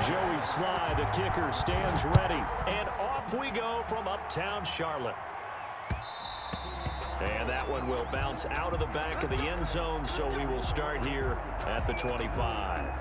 Joey Slye, the kicker, stands ready. And off we go from uptown Charlotte. And that one will bounce out of the back of the end zone, so we will start here at the 25.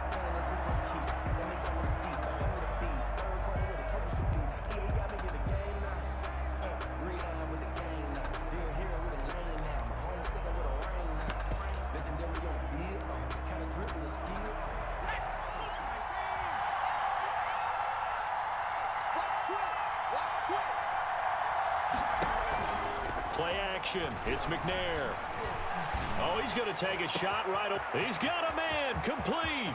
Play action. It's McNair. Oh, he's going to take a shot right up. He's got a man. Complete.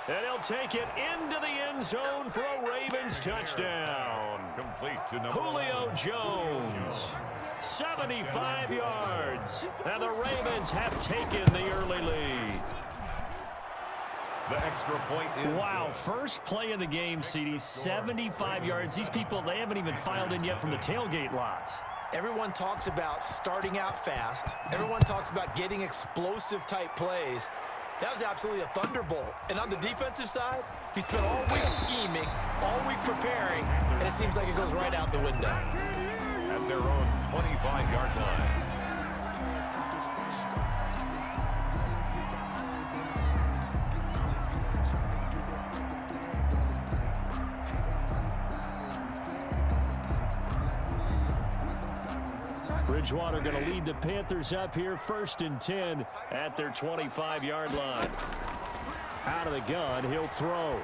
And he'll take it into the end zone for a Ravens touchdown. Complete to Julio Jones. 75 yards. And the Ravens have taken the early lead. The extra point is wow, first play in the game, CD, 75 yards. These people, they haven't even filed in yet from the tailgate lots. Everyone talks about starting out fast. Everyone talks about getting explosive type plays. That was absolutely a thunderbolt. And on the defensive side, he spent all week scheming, all week preparing, and it seems like it goes right out the window. At their own 25-yard line. Bridgewater going to lead the Panthers up here, 1st and 10 at their 25-yard line. Out of the gun, he'll throw.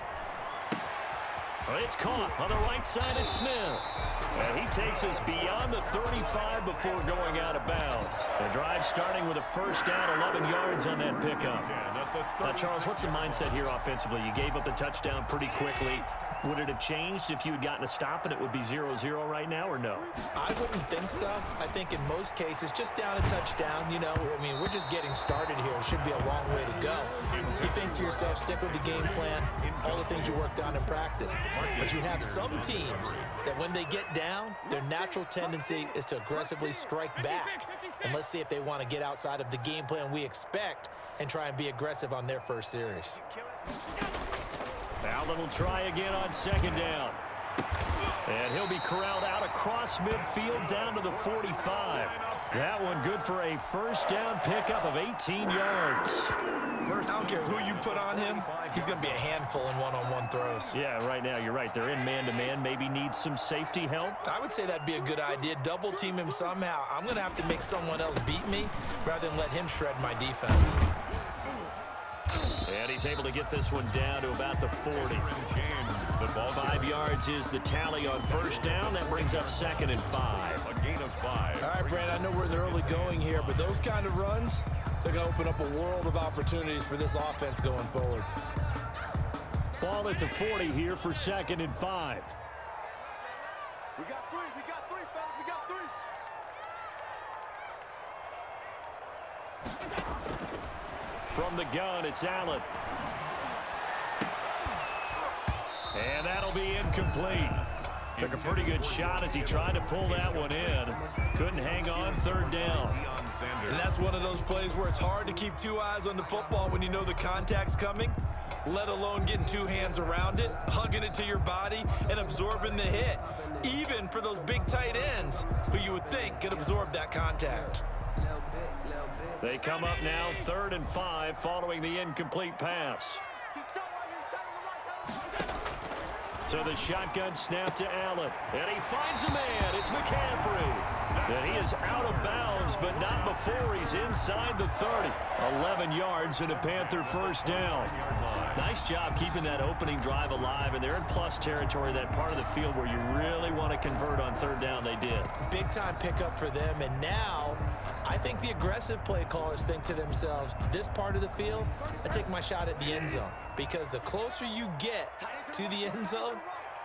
It's caught on the right side. It's Smith. And he takes us beyond the 35 before going out of bounds. The drive starting with a first down, 11 yards on that pickup. Now, Charles, what's the mindset here offensively? You gave up the touchdown pretty quickly. Would it have changed if you had gotten a stop and it would be 0-0 right now, or no? I wouldn't think so. I think in most cases, just down a touchdown, you know, I mean, we're just getting started here. It should be a long way to go. You think to yourself, stick with the game plan, all the things you worked on in practice. But you have some teams that when they get down, their natural tendency is to aggressively strike back. And let's see if they want to get outside of the game plan we expect and try and be aggressive on their first series. Allen will try again on 2nd down. And he'll be corralled out across midfield down to the 45. That one good for a first down pickup of 18 yards. I don't care who you put on him. He's going to be a handful in one-on-one throws. Yeah, right now you're right. They're in man-to-man. Maybe need some safety help. I would say that'd be a good idea. Double team him somehow. I'm going to have to make someone else beat me rather than let him shred my defense. And he's able to get this one down to about the 40. 5 yards is the tally on first down. That brings up 2nd and 5. A gain of 5. All right, Brad, I know we're in the early going here, but those kind of runs, they're going to open up a world of opportunities for this offense going forward. Ball at the 40 here for 2nd and 5. We got three, fellas, we got three. From the gun, it's Allen. And that'll be incomplete. Took a pretty good shot as he tried to pull that one in. Couldn't hang on, 3rd down. And that's one of those plays where it's hard to keep two eyes on the football when you know the contact's coming, let alone getting two hands around it, hugging it to your body, and absorbing the hit. Even for those big tight ends who you would think could absorb that contact. They come up now 3rd and 5 following the incomplete pass. So the shotgun snap to Allen. And he finds a man. It's McCaffrey. And he is out of bounds, but not before he's inside the 30. 11 yards and a Panther first down. Nice job keeping that opening drive alive, and they're in plus territory, that part of the field where you really want to convert on 3rd down. They did. Big-time pickup for them, and now I think the aggressive play callers think to themselves, this part of the field, I take my shot at the end zone, because the closer you get to the end zone,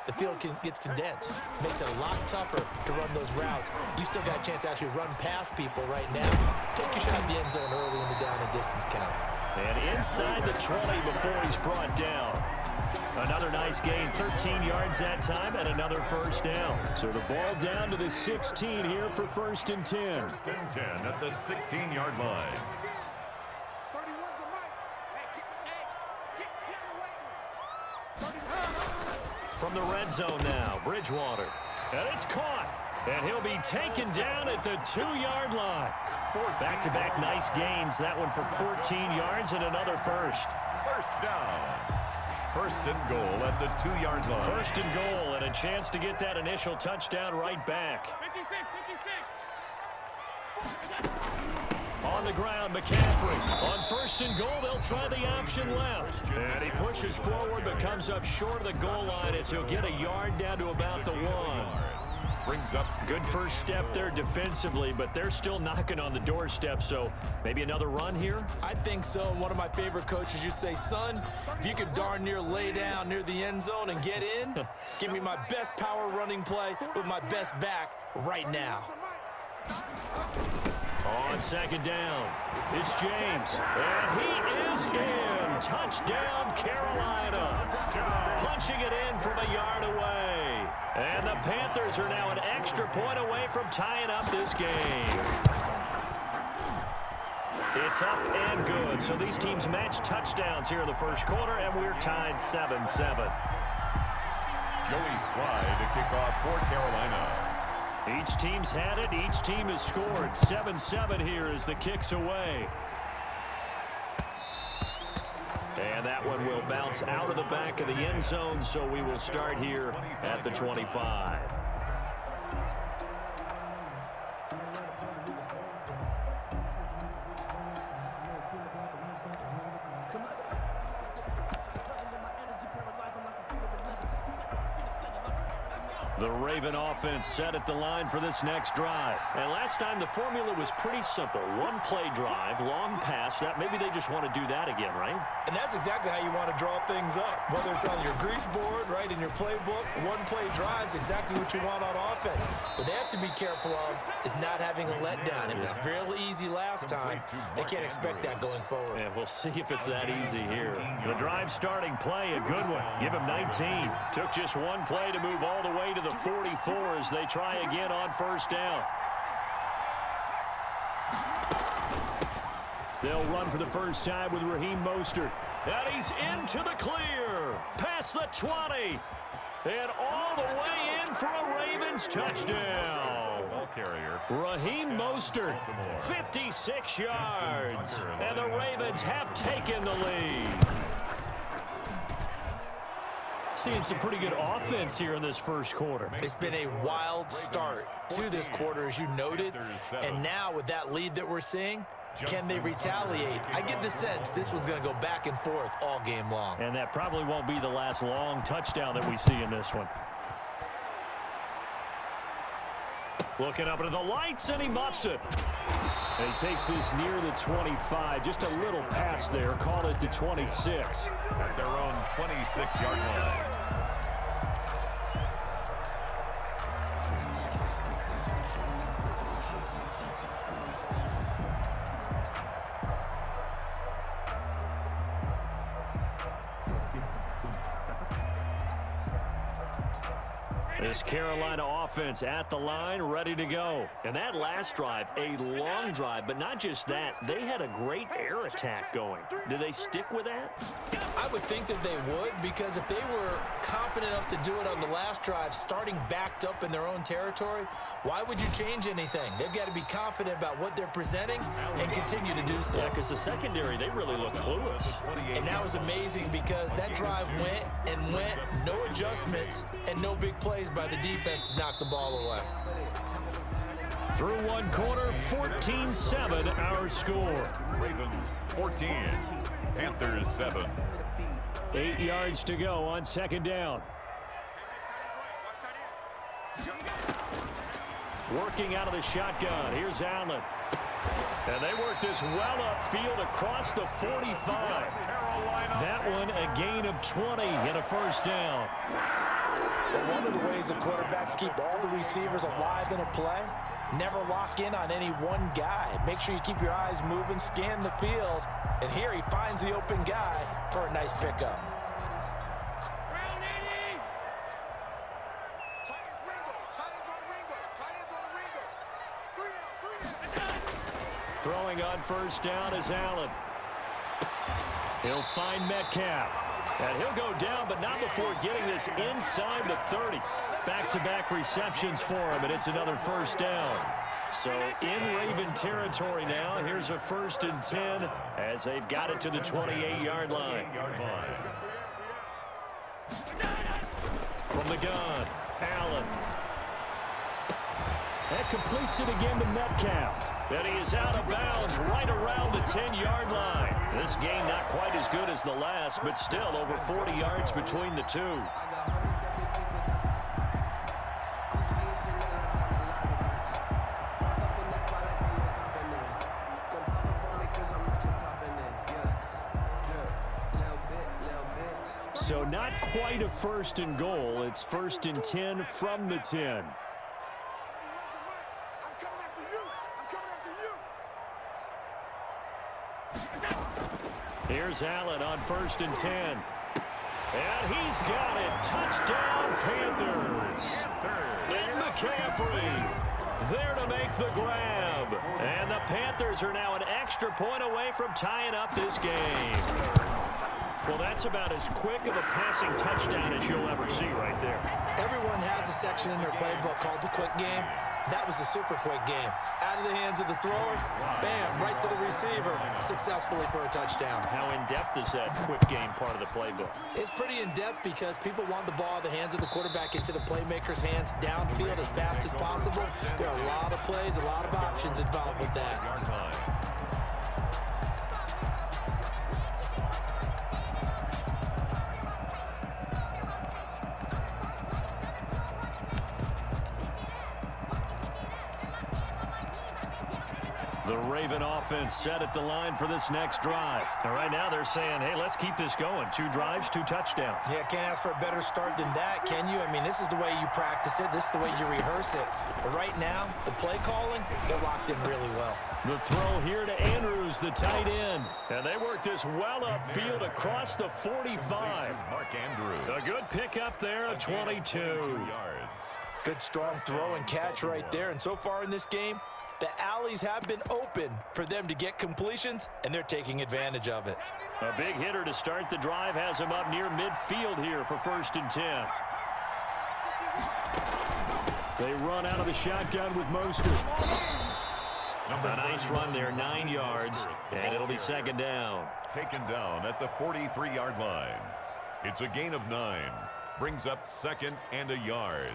the field gets condensed. Makes it a lot tougher to run those routes. You still got a chance to actually run past people right now. Take your shot at the end zone early in the down and distance count. And inside the 20 before he's brought down. Another nice gain, 13 yards that time, and another first down. So the ball down to the 16 here for 1st and 10. 1st and 10 at the 16-yard line. From the red zone now, Bridgewater. And it's caught. And he'll be taken down at the 2-yard line. Back-to-back nice gains. That one for 14 yards and another first. First down. 1st and goal at the 2-yard line. 1st and goal and a chance to get that initial touchdown right back. 56. On the ground, McCaffrey. On 1st and goal, they'll try the option left. And he pushes forward but comes up short of the goal line as he'll get a yard down to about the 1. Brings up good first step there defensively, but they're still knocking on the doorstep, so maybe another run here? I think so. And one of my favorite coaches used to say, son, if you could darn near lay down near the end zone and get in, give me my best power running play with my best back right now. On 2nd down, it's James, and he is in. Touchdown, Carolina. Punching it in from a yard away. And the Panthers are now an extra point away from tying up this game. It's up and good. So these teams match touchdowns here in the 1st quarter, and we're tied 7-7. Joey Slye to kick off for Carolina. Each team's had it. Each team has scored. 7-7 here as the kick's away. And that one will bounce out of the back of the end zone, so we will start here at the 25. The Raven offense set at the line for this next drive. And last time the formula was pretty simple. One play drive, long pass. That maybe they just want to do that again, right? And that's exactly how you want to draw things up. Whether it's on your grease board, right, in your playbook, one play drive's exactly what you want on offense. What they have to be careful of is not having a letdown. It was real easy last time. They can't expect that going forward. Yeah, we'll see if it's that easy here. The drive starting play, a good one. Give him 19. Took just one play to move all the way to the 44 as they try again on 1st down. They'll run for the first time with Raheem Mostert. And he's into the clear. Past the 20. And all the way in for a Ravens touchdown. Ball carrier. Raheem Mostert, 56 yards. And the Ravens have taken the lead. Seeing some pretty good offense here in this 1st quarter. It's been a wild start to this quarter, as you noted. And now with that lead that we're seeing, can they retaliate? I get the sense this one's going to go back and forth all game long. And that probably won't be the last long touchdown that we see in this one. Looking up into the lights, and he muffs it. And he takes this near the 25. Just a little pass there. Call it the 26. At their own 26-yard line. This Carolina offense at the line, ready to go. And that last drive, a long drive, but not just that. They had a great air attack going. Do they stick with that? I would think that they would, because if they were confident enough to do it on the last drive, starting backed up in their own territory, why would you change anything? They've got to be confident about what they're presenting and continue to do so. Yeah, because the secondary, they really look clueless. And that was amazing because that drive went and went, no adjustments and no big plays by the defense to knock the ball away. Through one quarter, 14-7 our score. Ravens 14, Panthers 7. 8 yards to go on 2nd down. Working out of the shotgun. Here's Allen. And they work this well upfield across the 45. That one a gain of 20 and a first down. But one of the ways the quarterbacks keep all the receivers alive in a play Never lock in on any one guy. Make sure you keep your eyes moving, scan the field. And here he finds the open guy for a nice pickup. Throwing on first down is Allen. He'll find Metcalf. And he'll go down, but not before getting this inside the 30. Back-to-back receptions for him, and it's another first down. So in Raven territory now, here's a 1st and 10 as they've got it to the 28-yard line. From the gun, Allen. That completes it again to Metcalf. And he is out of bounds right around the 10-yard line. This game not quite as good as the last, but still over 40 yards between the two. So not quite a 1st and goal. It's 1st and 10 from the 10. Here's Allen on 1st and 10. And he's got it. Touchdown, Panthers. And McCaffrey there to make the grab. And the Panthers are now an extra point away from tying up this game. Well, that's about as quick of a passing touchdown as you'll ever see right there. Everyone has a section in their playbook called the quick game. That was a super quick game. Out of the hands of the thrower, bam, right to the receiver, successfully for a touchdown. How in-depth is that quick game part of the playbook? It's pretty in-depth because people want the ball out of the hands of the quarterback into the playmaker's hands downfield as fast as possible. There are a lot of plays, a lot of options involved with that. The Raven offense set at the line for this next drive. And right now they're saying, hey, let's keep this going. 2 drives, 2 touchdowns. Yeah, can't ask for a better start than that, can you? I mean, this is the way you practice it. This is the way you rehearse it. But right now, the play calling, they're locked in really well. The throw here to Andrews, the tight end. And they work this well upfield across the 45. Mark Andrews. A good pickup there at 22 yards. Good strong throw and catch right there. And so far in this game, the alleys have been open for them to get completions, and they're taking advantage of it. A big hitter to start the drive has him up near midfield here for 1st and 10. They run out of the shotgun with Mostert. A nice run there, 9 yards, and it'll be 2nd down. Taken down at the 43-yard line. It's a gain of 9. Brings up 2nd and a yard.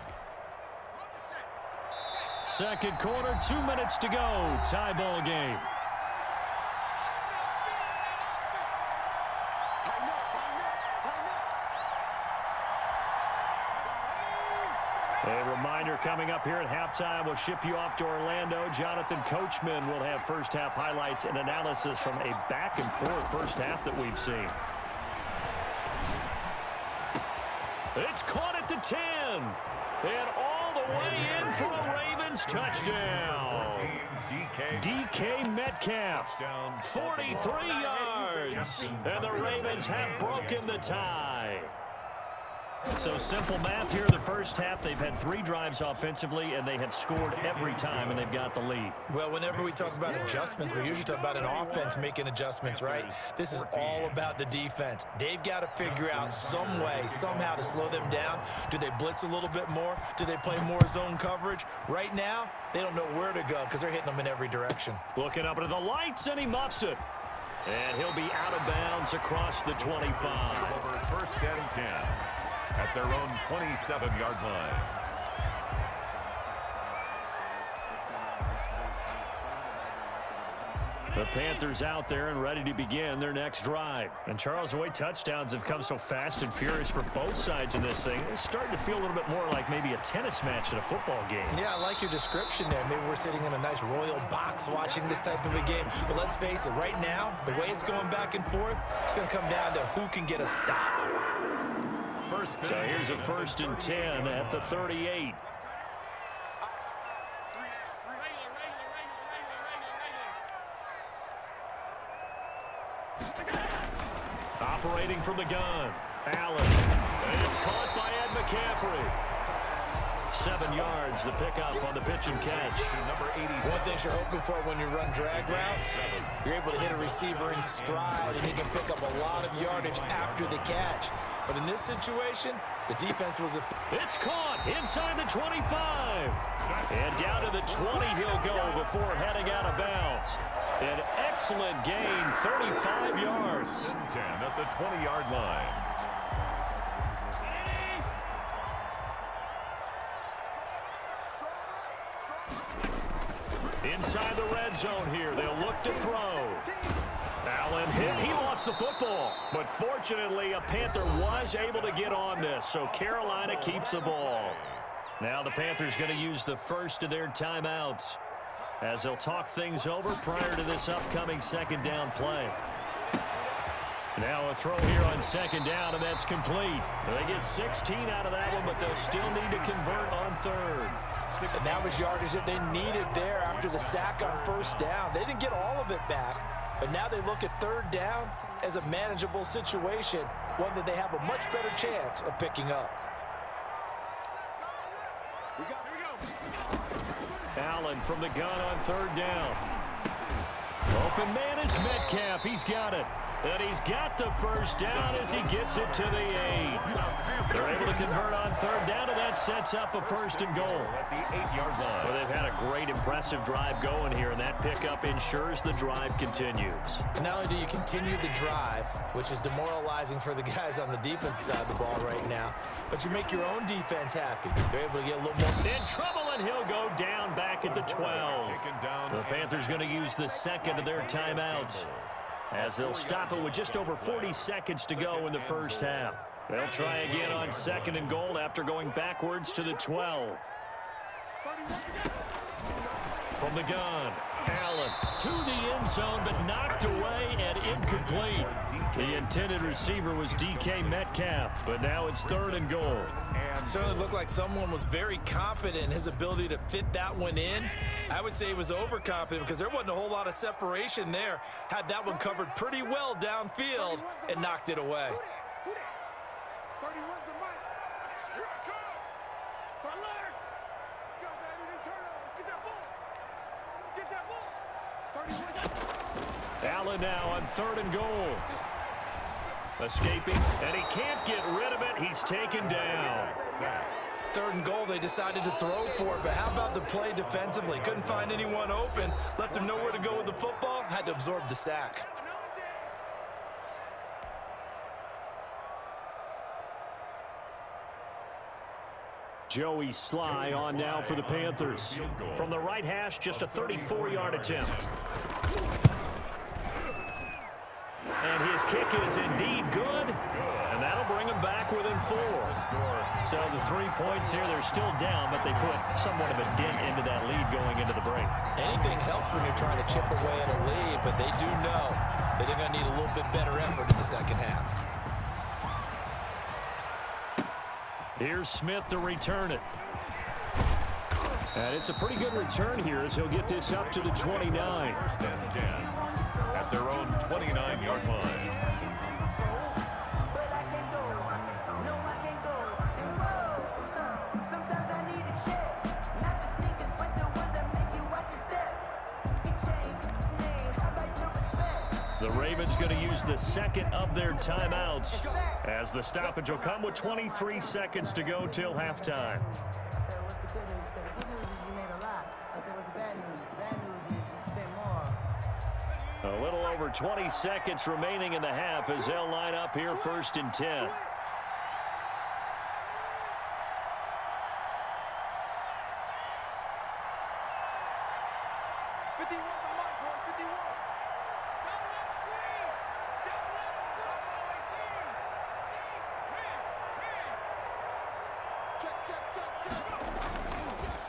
Second quarter, 2 minutes to go. Tie ball game. A reminder coming up here at halftime. We'll ship you off to Orlando. Jonathan Coachman will have first half highlights and analysis from a back and forth first half that we've seen. It's caught at the 10. And all the way in for a Ravens touchdown. DK Metcalf, 43 yards. And the Ravens have broken the tie. So simple math here in the first half. They've had 3 drives offensively, and they have scored every time, and they've got the lead. Well, whenever we talk about adjustments, we usually talk about an offense making adjustments, right? This is all about the defense. They've got to figure out some way, somehow to slow them down. Do they blitz a little bit more? Do they play more zone coverage? Right now, they don't know where to go because they're hitting them in every direction. Looking up into the lights, and he muffs it. And he'll be out of bounds across the 25. Over 1st and 10. At their own 27-yard line. The Panthers out there and ready to begin their next drive. And Charles, the way touchdowns have come so fast and furious for both sides in this thing, it's starting to feel a little bit more like maybe a tennis match in a football game. Yeah, I like your description there. Maybe we're sitting in a nice royal box watching this type of a game. But let's face it, right now, the way it's going back and forth, it's going to come down to who can get a stop. So here's a 1st and 10 at the 38. operating from the gun. Allen. And it's caught by Ed McCaffrey. 7 yards, the pickup on the pitch and catch. Number 87. One thing you're hoping for when you run drag routes, you're able to hit a receiver in stride, and he can pick up a lot of yardage after the catch. But in this situation, the defense was It's caught inside the 25. And down to the 20 he'll go before heading out of bounds. An excellent gain, 35 yards. 10 at the 20-yard line. Inside the red zone here, they'll look to throw. Allen hit, he lost the football. But fortunately, a Panther was able to get on this, so Carolina keeps the ball. Now the Panthers going to use the first of their timeouts as they'll talk things over prior to this upcoming second down play. Now a throw here on second down, and that's complete. They get 16 out of that one, but they'll still need to convert on third. And that was yardage that they needed there after the sack on first down. They didn't get all of it back, but now they look at third down as a manageable situation, one that they have a much better chance of picking up. Allen from the gun on third down. Open man is Metcalf. He's got it. And he's got the first down as he gets it to the 8. They're able to convert on third down, and that sets up a first and goal. At the 8-yard line. Well, they've had a great, impressive drive going here, and that pickup ensures the drive continues. And not only do you continue the drive, which is demoralizing for the guys on the defense side of the ball right now, but you make your own defense happy. They're able to get a little more. In trouble, and he'll go down back at the 12. The Panthers going to use the second of their timeouts, as they'll stop it with just over 40 seconds to go in the first half. They'll try again on second and goal after going backwards to the 12. From the gun, Allen to the end zone, but knocked away and incomplete. The intended receiver was DK Metcalf, but now it's third and goal. It certainly looked like someone was very confident in his ability to fit that one in. I would say he was overconfident because there wasn't a whole lot of separation there. Had that one covered pretty well downfield and knocked it away. Allen now on third and goal. Escaping, and he can't get rid of it. He's taken down. Third and goal, they decided to throw for it, but how about the play defensively? Couldn't find anyone open, left him nowhere to go with the football, had to absorb the sack. Joey Sly on now for the Panthers. From the right hash, just a 34-yard attempt. And his kick is indeed good, and that'll bring him back within 4. So the 3 points here, they're still down, but they put somewhat of a dent into that lead going into the break. Anything helps when you're trying to chip away at a lead, but they do know that they're going to need a little bit better effort in the second half. Here's Smith to return it. And it's a pretty good return here as he'll get this up to the 29. First and 10 at their own 29-yard line. The Ravens going to use the second of their timeouts as the stoppage will come with 23 seconds to go till halftime. A little over 20 seconds remaining in the half as they'll line up here first and 10.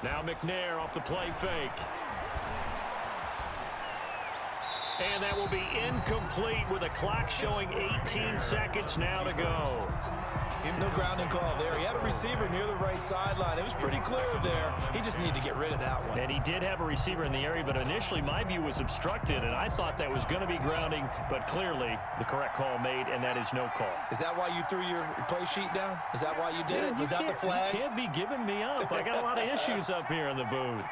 Now McNair off the play fake. And that will be incomplete with a clock showing 18 seconds now to go. No grounding call there. He had a receiver near the right sideline. It was pretty clear there. He just needed to get rid of that one. And he did have a receiver in the area, but initially my view was obstructed, and I thought that was going to be grounding, but clearly the correct call made, and that is no call. Is that why you threw your play sheet down? Is that why you did it? Was that the flag? You can't be giving me up. I got a lot of issues up here in the booth.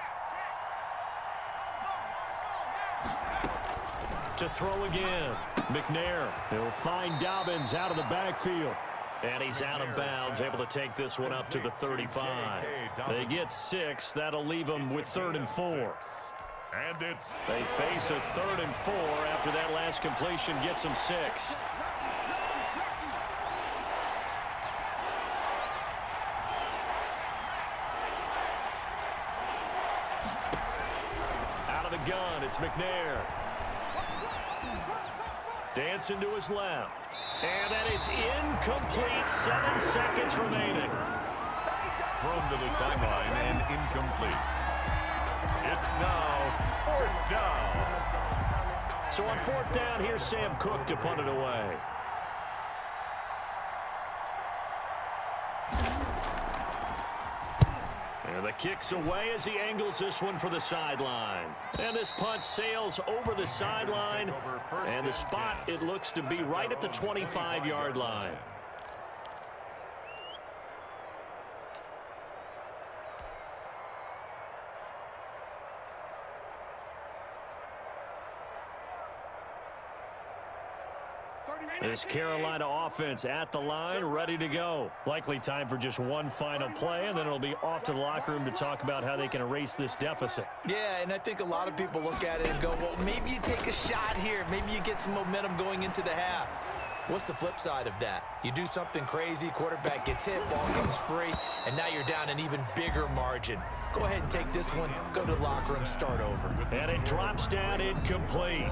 To throw again. McNair. He'll find Dobbins out of the backfield. And he's out of bounds, able to take this one up to the 35. They get 6. That'll leave them with 3rd and 4. And They face a 3rd and 4 after that last completion gets them 6. Out of the gun, it's McNair. Dancing to his left. And that is incomplete. 7 seconds remaining. thrown to the sideline and incomplete. It's now 4th down. So on 4th down, here's Sam Cook to punt it away. And the kick's away as he angles this one for the sideline. And this punt sails over the sideline. And the spot, it looks to be right at the 25-yard line. This Carolina offense at the line, ready to go. Likely time for just one final play, and then it'll be off to the locker room to talk about how they can erase this deficit. Yeah, and I think a lot of people look at it and go, well, maybe you take a shot here. Maybe you get some momentum going into the half. What's the flip side of that? You do something crazy, quarterback gets hit, ball comes free, and now you're down an even bigger margin. Go ahead and take this one, go to the locker room, start over. And it drops down incomplete.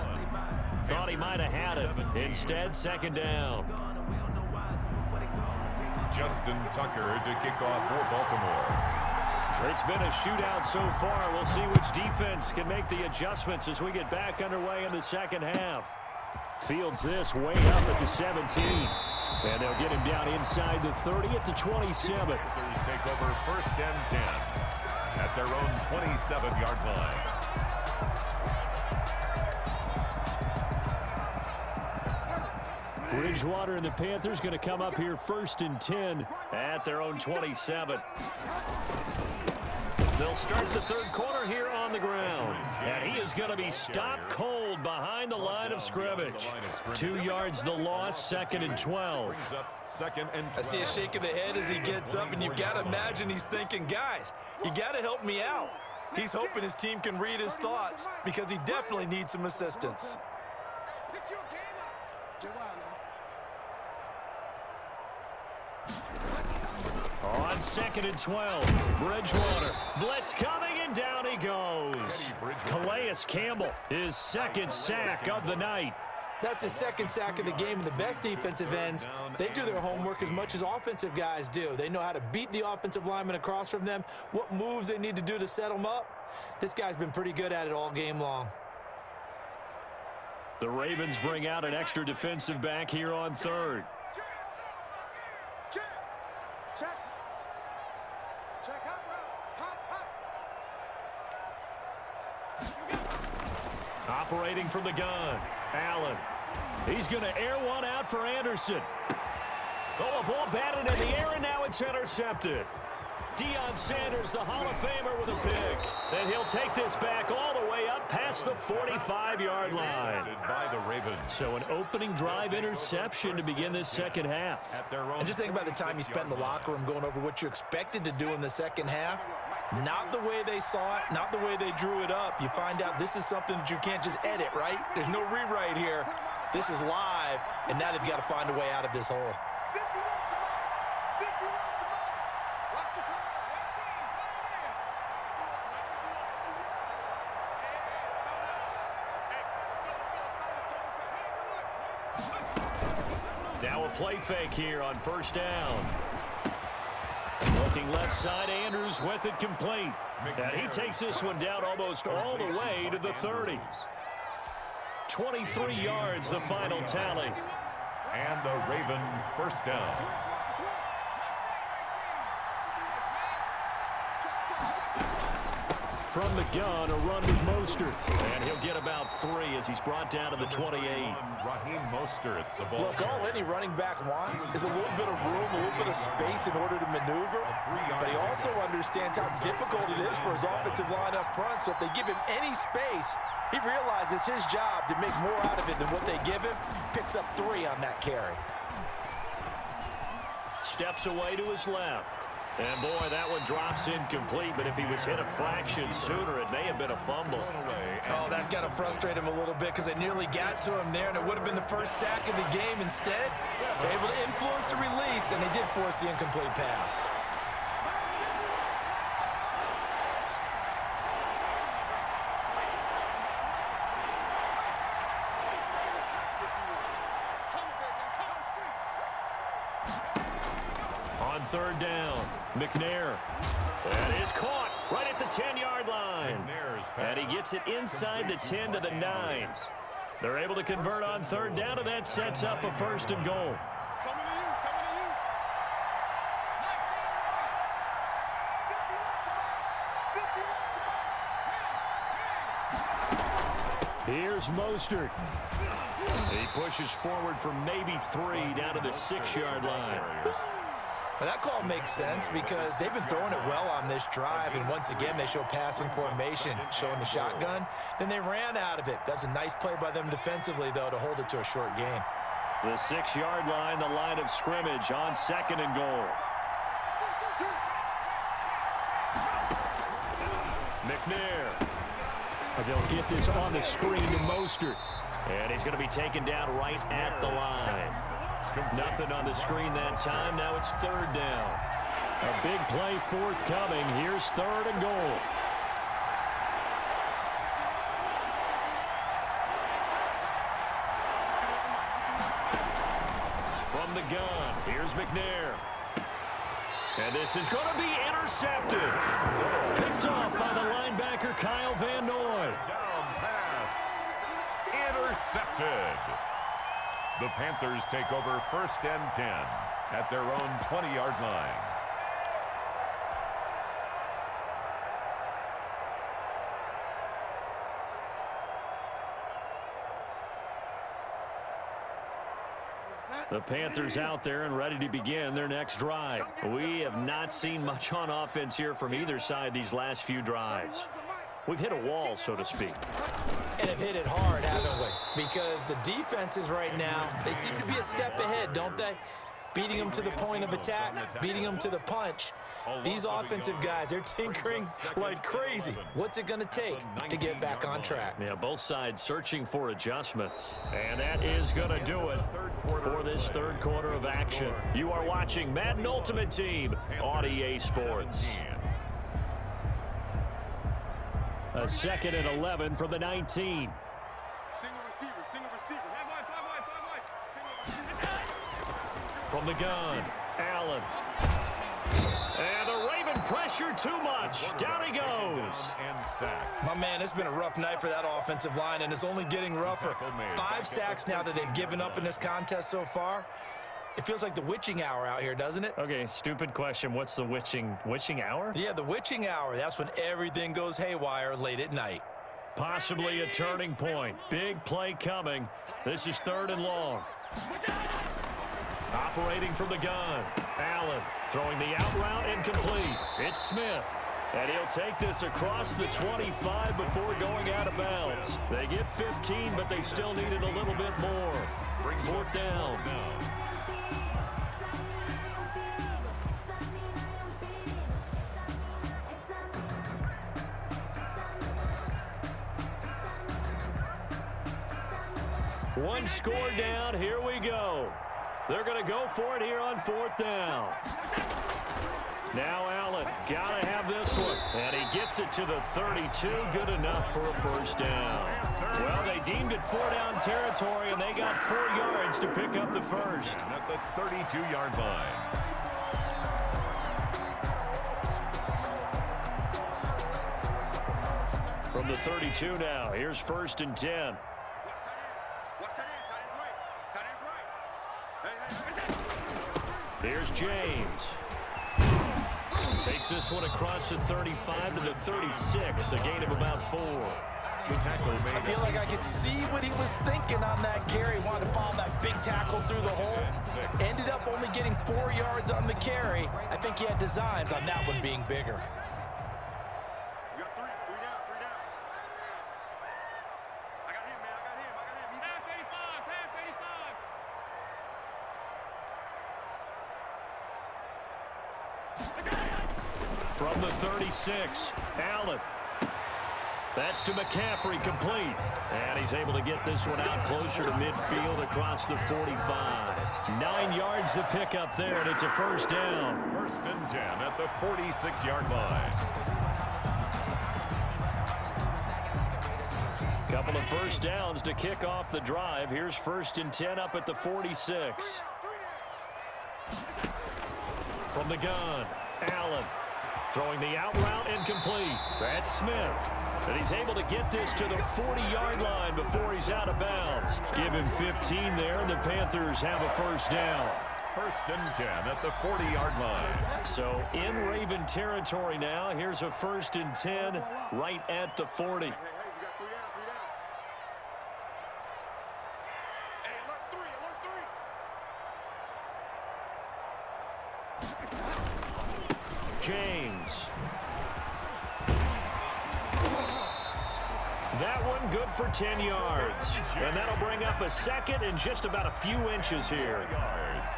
Thought he might have had it. Instead, 2nd down. Justin Tucker to kick off for Baltimore. It's been a shootout so far. We'll see which defense can make the adjustments as we get back underway in the second half. Fields this way up at the 17. And they'll get him down inside the 30 at the 27. Panthers take over 1st and 10 at their own 27-yard line. Bridgewater and the Panthers going to come up here 1st and 10 at their own 27. They'll start the 3rd quarter here on the ground. And he is going to be stopped cold behind the line of scrimmage. 2 yards the loss, 2nd and 12. I see a shake of the head as he gets up, and you've got to imagine he's thinking, guys, you got to help me out. He's hoping his team can read his thoughts because he definitely needs some assistance. On 2nd and 12, Bridgewater. Blitz coming, and down he goes. Calais Campbell, his 2nd sack of the night. That's his 2nd sack of the game, and the best defensive ends, they do their homework as much as offensive guys do. They know how to beat the offensive lineman across from them, what moves they need to do to set them up. This guy's been pretty good at it all game long. The Ravens bring out an extra defensive back here on 3rd. Operating from the gun, Allen. He's going to air one out for Anderson. Oh, a ball batted in the air, and now it's intercepted. Deion Sanders, the Hall of Famer, with a pick. And he'll take this back all the way up past the 45-yard line. By the Ravens. So an opening drive interception to begin this second half. And just think about the time you spent in the locker room going over what you expected to do in the second half. Not the way they saw it, not the way they drew it up. You find out this is something that you can't just edit, right? There's no rewrite here. This is live, and now they've got to find a way out of this hole. Now a play fake here on 1st down. Looking left side, Andrews with it complete. And he takes this one down almost all the way to the 30. 23 yards, the final tally. And the Raven 1st down. from the gun, a run with Mostert. And he'll get about 3 as he's brought down to the 28. Raheem Mostert, the ball. Look, all any running back wants is a little bit of room, a little bit of space in order to maneuver. But he also understands how difficult it is for his offensive line up front. So if they give him any space, he realizes his job to make more out of it than what they give him. Picks up 3 on that carry. Steps away to his left. And, boy, that one drops incomplete, but if he was hit a fraction sooner, it may have been a fumble. Oh, that's got to frustrate him a little bit because they nearly got to him there, and it would have been the first sack of the game. Instead, they're able to influence the release, and they did force the incomplete pass. On third down, McNair. That is caught right at the 10-yard line. And he gets it inside the 10 to the 9. They're able to convert on third down, and that sets up a 1st and goal. Here's Mostert. He pushes forward for maybe 3 down to the 6-yard line. Well, that call makes sense because they've been throwing it well on this drive, and once again they show passing formation, showing the shotgun. Then they ran out of it. That's a nice play by them defensively, though, to hold it to a short gain. The 6-yard line, the line of scrimmage on 2nd and goal. McNair. They'll get this on the screen to Mostert. And he's going to be taken down right at the line. Nothing on the screen that time. Now it's 3rd down. A big play forthcoming. Here's 3rd and goal. From the gun, here's McNair. And this is going to be intercepted. Picked off by the linebacker, Kyle Van Noy. Down pass. Intercepted. The Panthers take over 1st and 10 at their own 20-yard line. The Panthers out there and ready to begin their next drive. We have not seen much on offense here from either side these last few drives. We've hit a wall, so to speak. And have hit it hard, haven't we? Because the defenses right now, they seem to be a step ahead, don't they? Beating them to the point of attack, beating them to the punch. These offensive guys, they're tinkering like crazy. What's it going to take to get back on track? Yeah, both sides searching for adjustments. And that is going to do it for this 3rd quarter of action. You are watching Madden Ultimate Team on EA Sports. A 2nd and 11 from the 19. Single receiver, single receiver. From the gun, Allen. And the Raven pressure too much. Down he goes. And sack. My man, it's been a rough night for that offensive line, and it's only getting rougher. 5 sacks now that they've given up in this contest so far. It feels like the witching hour out here, doesn't it? Okay, stupid question. What's the witching hour? Yeah, the witching hour. That's when everything goes haywire late at night. Possibly a turning point. Big play coming. This is 3rd and long. Operating from the gun. Allen throwing the out route incomplete. It's Smith. And he'll take this across the 25 before going out of bounds. They get 15, but they still needed a little bit more. 4th down. One score down. Here we go. They're going to go for it here on 4th down. Now Allen, got to have this one. And he gets it to the 32. Good enough for a 1st down. Well, they deemed it 4-down territory, and they got 4 yards to pick up the 1st. At the 32-yard line. From the 32 now, here's 1st and 10. Here's James. Takes this one across the 35 to the 36, a gain of about 4. The tackle made. I feel like I could see what he was thinking on that carry. Wanted to follow that big tackle through the hole. Ended up only getting 4 yards on the carry. I think he had designs on that one being bigger. We got three down, three down. I got him, man. I got him. He's Pass 85, pass 85. From the 36, Allen. That's to McCaffrey, complete. And he's able to get this one out closer to midfield across the 45. 9 yards to pick up there, and it's a first down. 1st and 10 at the 46-yard line. Couple of first downs to kick off the drive. Here's 1st and 10 up at the 46. From the gun, Allen. Throwing the out route incomplete. That's Smith. And he's able to get this to the 40-yard line before he's out of bounds. Give him 15 there, and the Panthers have a first down. 1st and 10 at the 40-yard line. So in Raven territory now. Here's a 1st and 10 right at the 40. we got three down, three down. Hey, alert three. James. That one good for 10 yards. And that'll bring up a second and just about a few inches here.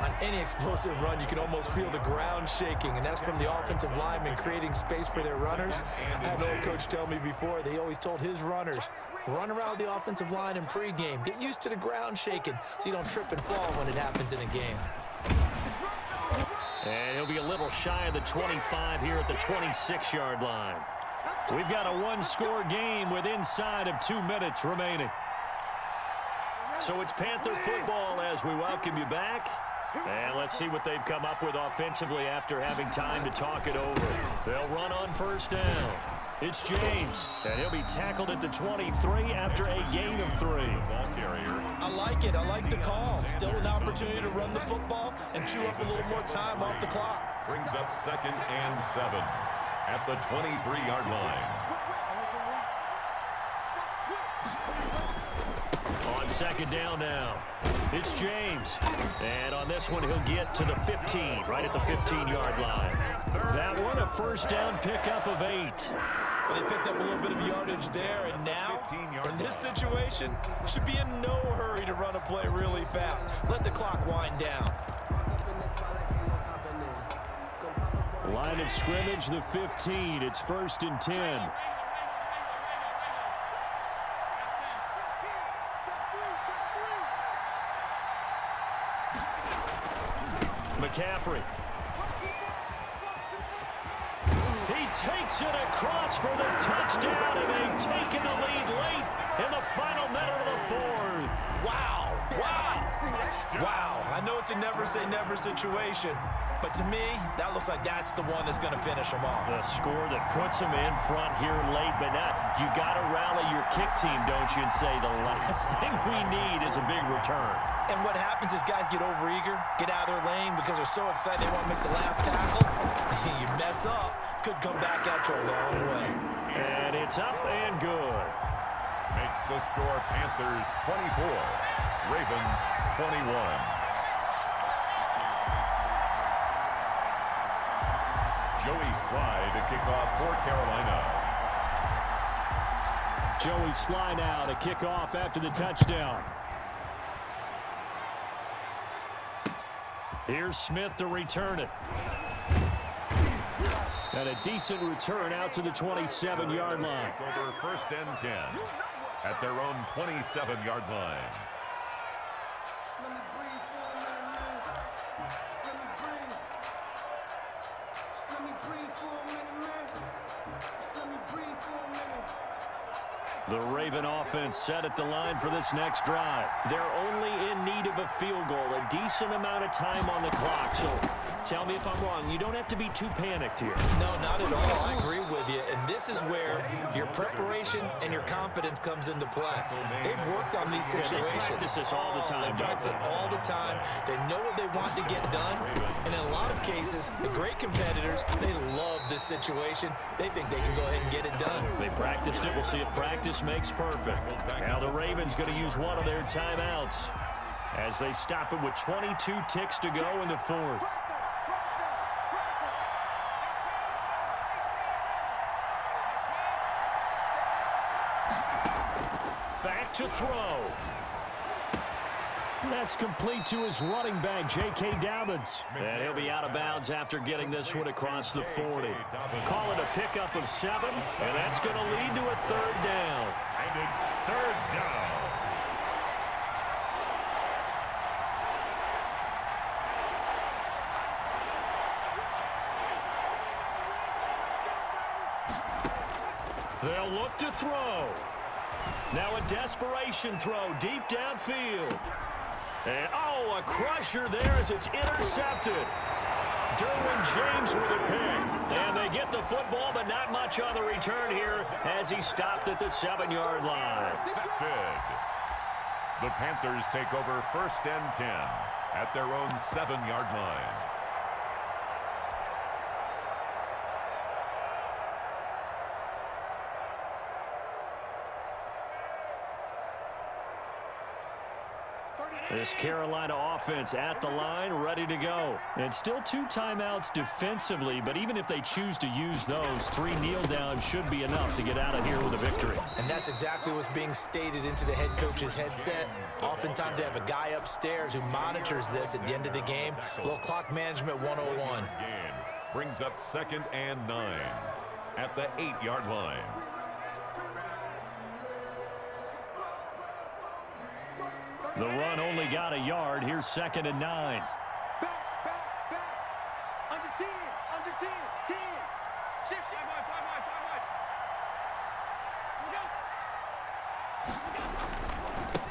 On any explosive run, you can almost feel the ground shaking, and that's from the offensive linemen creating space for their runners. I had an old coach tell me before, they always told his runners, run around the offensive line in pregame. Get used to the ground shaking so you don't trip and fall when it happens in a game. And he'll be a little shy of the 25 here at the 26-yard line. We've got a one-score game with inside of 2 minutes remaining. So it's Panther football as we welcome you back. And let's see what they've come up with offensively after having time to talk it over. They'll run on first down. It's James, and he'll be tackled at the 23 after a gain of 3. Ball carrier. I like it. I like the call. Still an opportunity to run the football and chew up a little more time off the clock. Brings up 2nd and 7 at the 23-yard line. On second down now, it's James. And on this one, he'll get to the 15, right at the 15-yard line. That one, a first down pickup of 8. They picked up a little bit of yardage there, and now, in this situation, should be in no hurry to run a play really fast. Let the clock wind down. Line of scrimmage, the 15. It's 1st and 10. McCaffrey. He takes it across for the touchdown, and they've taken the lead late in the final minute of the 4th. Wow, wow, wow. I know it's a never-say-never situation, but to me, that looks like that's the one that's going to finish them off. The score that puts them in front here late, but now you got to rally your kick team, don't you, and say the last thing we need is a big return. And what happens is guys get overeager, get out of their lane because they're so excited they want to make the last tackle. You mess up, could come back at you a long way. And it's up and good. Makes the score Panthers 24, Ravens 21. Joey Sly to kick off for Carolina. Joey Sly now to kick off after the touchdown. Here's Smith to return it. And a decent return out to the 27-yard line. Over 1st and 10 at their own 27-yard line. The Raven offense set at the line for this next drive. They're only in need of a field goal, a decent amount of time on the clock. So tell me if I'm wrong. You don't have to be too panicked here. No, not at all. I agree with you. And this is where your preparation and your confidence comes into play. They've worked on these situations. They practice this all the time. They practice it all the time. They know what they want to get done. And in a lot of cases, the great competitors, they love this situation. They think they can go ahead and get it done. They practiced it. We'll see if practice makes perfect. Now the Ravens going to use one of their timeouts as they stop it with 22 ticks to go in the fourth. Back to throw. That's complete to his running back, J.K. Dobbins. And he'll be out of bounds after getting this one across the 40. Call it a pickup of 7, and that's going to lead to a third down. And it's third down. They'll look to throw. Now a desperation throw deep downfield. And, oh, a crusher there as it's intercepted. Derwin James with a pick. And they get the football, but not much on the return here as he stopped at the 7-yard line. Intercepted. The Panthers take over 1st and 10 at their own 7-yard line. This Carolina offense at the line, ready to go. And still 2 timeouts defensively, but even if they choose to use those, 3 kneel downs should be enough to get out of here with a victory. And that's exactly what's being stated into the head coach's headset. Oftentimes they have a guy upstairs who monitors this at the end of the game. A little clock management 101. Brings up 2nd and 9 at the 8-yard line. The run only got a yard. Here's 2nd and 9. Back. Under 10. 10. Shift. 5.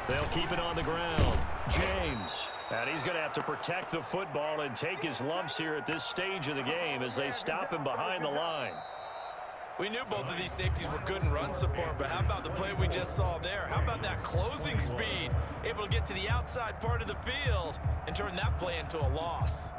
They'll keep it on the ground. James. And he's going to have to protect the football and take his lumps here at this stage of the game as they stop him behind the line. We knew both of these safeties were good in run support, but how about the play we just saw there? How about that closing speed? Able to get to the outside part of the field and turn that play into a loss.